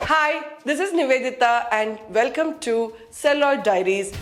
Hi, this is Nivedita and welcome to Celluloid Diaries.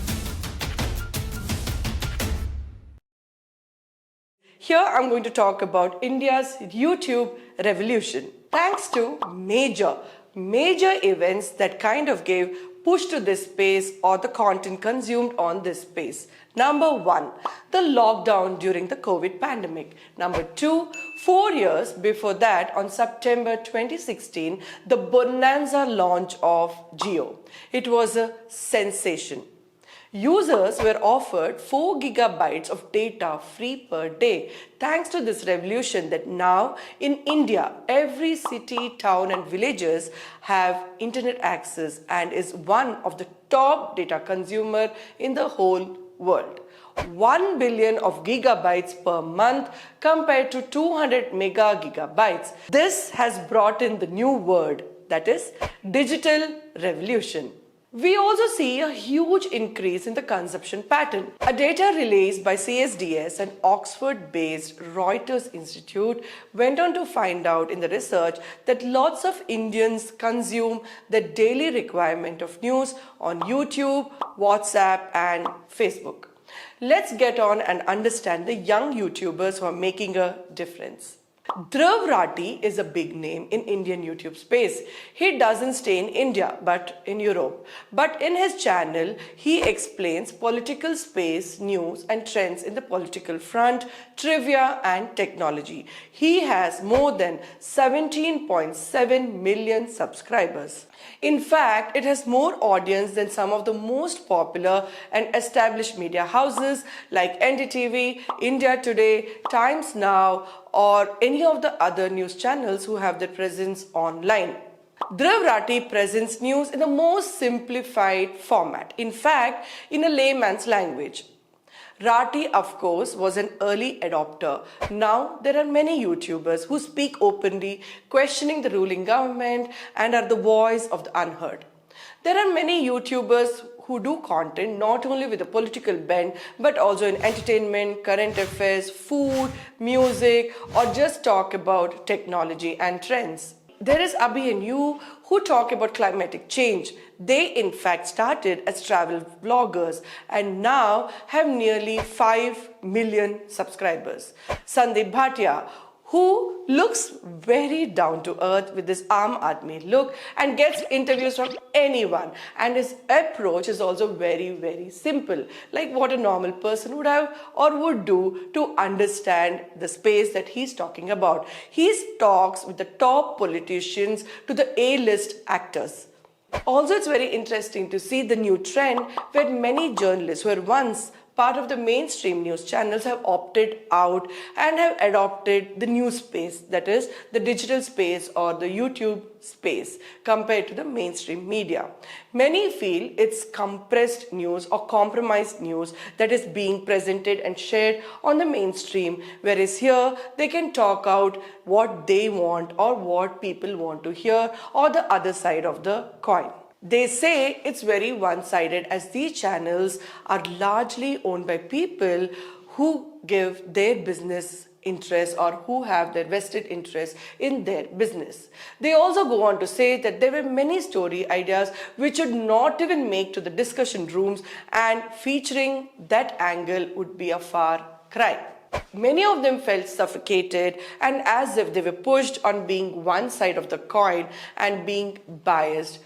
Here I'm going to talk about India's YouTube revolution. Thanks to major events that kind of gave push to this space or the content consumed on this space. Number one, the lockdown during the COVID pandemic. Number two, 4 years before that, on September 2016, the bonanza launch of Jio. It was a sensation. Users were offered 4 gigabytes of data free per day. Thanks to this revolution that now in India, every city, town and villages have internet access and is one of the top data consumer in the whole world. 1 billion of gigabytes per month compared to 200 mega gigabytes. This has brought in the new word, that is digital revolution. We also see a huge increase in the consumption pattern. A data released by CSDS, an Oxford-based Reuters Institute, went on to find out in the research that lots of Indians consume the daily requirement of news on YouTube, WhatsApp and Facebook. Let's get on and understand the young YouTubers who are making a difference. Dhruv Rathi is a big name in Indian YouTube space. He doesn't stay in India but in Europe. But in his channel, he explains political space, news and trends in the political front, trivia and technology. He has more than 17.7 million subscribers. In fact, it has more audience than some of the most popular and established media houses like NDTV, India Today, Times Now, or any of the other news channels who have their presence online. Dhruv Rathi presents news in the most simplified format, in fact, in a layman's language. Rathi, of course, was an early adopter. Now, there are many YouTubers who speak openly, questioning the ruling government and are the voice of the unheard. There are many YouTubers who do content not only with a political bent but also in entertainment, current affairs, food, music or just talk about technology and trends. There is Abhi and you who talk about climatic change. They in fact started as travel vloggers and now have nearly 5 million subscribers. Sandeep Bhatia, who looks very down to earth with this Aam Aadmi look and gets interviews from anyone, and his approach is also very simple, like what a normal person would have or would do to understand the space that he's talking about. He talks with the top politicians to the A-list actors. Also, it's very interesting to see the new trend where many journalists who were once part of the mainstream news channels have opted out and have adopted the new space, that is the digital space or the YouTube space compared to the mainstream media. Many feel it's compressed news or compromised news that is being presented and shared on the mainstream, whereas here they can talk out what they want or what people want to hear or the other side of the coin. They say it's very one-sided as these channels are largely owned by people who give their business interests or who have their vested interest in their business. They also go on to say that there were many story ideas which would not even make to the discussion rooms, and featuring that angle would be a far cry. Many of them felt suffocated and as if they were pushed on being one side of the coin and being biased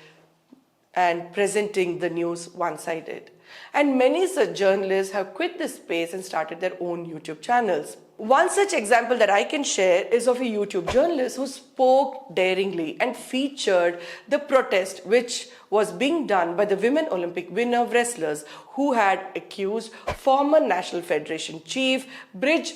and presenting the news one-sided. And many such journalists have quit this space and started their own YouTube channels. One such example that I can share is of a YouTube journalist who spoke daringly and featured the protest which was being done by the Women Olympic winner wrestlers who had accused former National Federation chief Brij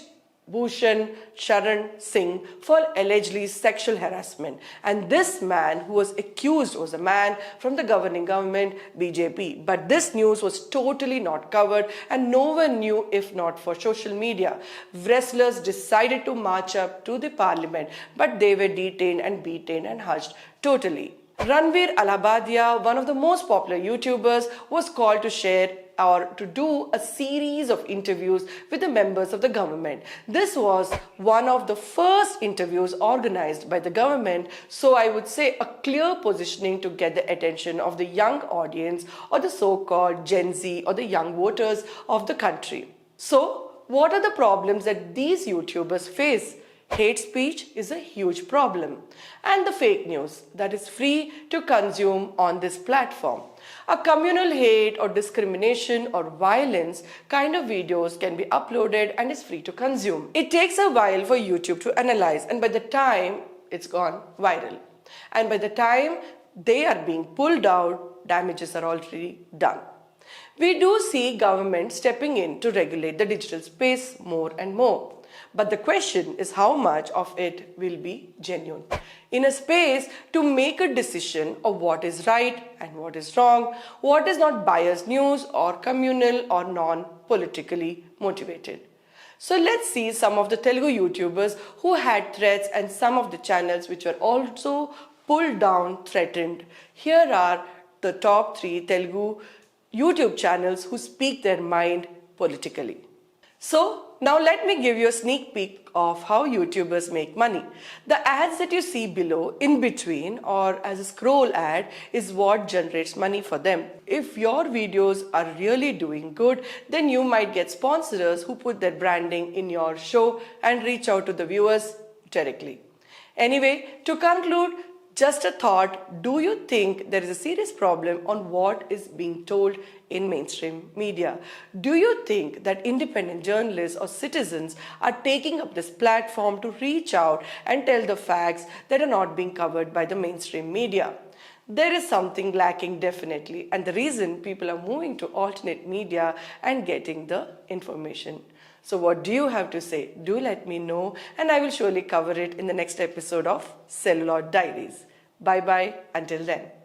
Bhushan Sharan Singh for allegedly sexual harassment. And this man who was accused was a man from the governing government, BJP. But this news was totally not covered and no one knew if not for social media. Wrestlers decided to march up to the parliament, but they were detained and beaten and hushed totally. Ranveer Allahabadiya, one of the most popular YouTubers, was called to share or to do a series of interviews with the members of the government. This was one of the first interviews organized by the government, so I would say a clear positioning to get the attention of the young audience or the so-called Gen Z or the young voters of the country. So, what are the problems that these YouTubers face? Hate speech is a huge problem, and the fake news that is free to consume on this platform. A communal hate or discrimination or violence kind of videos can be uploaded and is free to consume. It takes a while for YouTube to analyze, and by the time it's gone viral, and by the time they are being pulled out, damages are already done. We do see government stepping in to regulate the digital space more and more. But the question is how much of it will be genuine. In a space to make a decision of what is right and what is wrong, what is not biased news or communal or non-politically motivated. So let's see some of the Telugu YouTubers who had threats and some of the channels which were also pulled down, threatened. Here are the top 3 Telugu YouTube channels who speak their mind politically. So now let me give you a sneak peek of how YouTubers make money. The ads that you see below, in between or as a scroll ad, is what generates money for them. If your videos are really doing good, then you might get sponsors who put their branding in your show and reach out to the viewers directly. Anyway, to conclude, just a thought, do you think there is a serious problem on what is being told in mainstream media? Do you think that independent journalists or citizens are taking up this platform to reach out and tell the facts that are not being covered by the mainstream media? There is something lacking definitely, and the reason people are moving to alternate media and getting the information. So what do you have to say? Do let me know, and I will surely cover it in the next episode of Celluloid Diaries. Bye bye until then.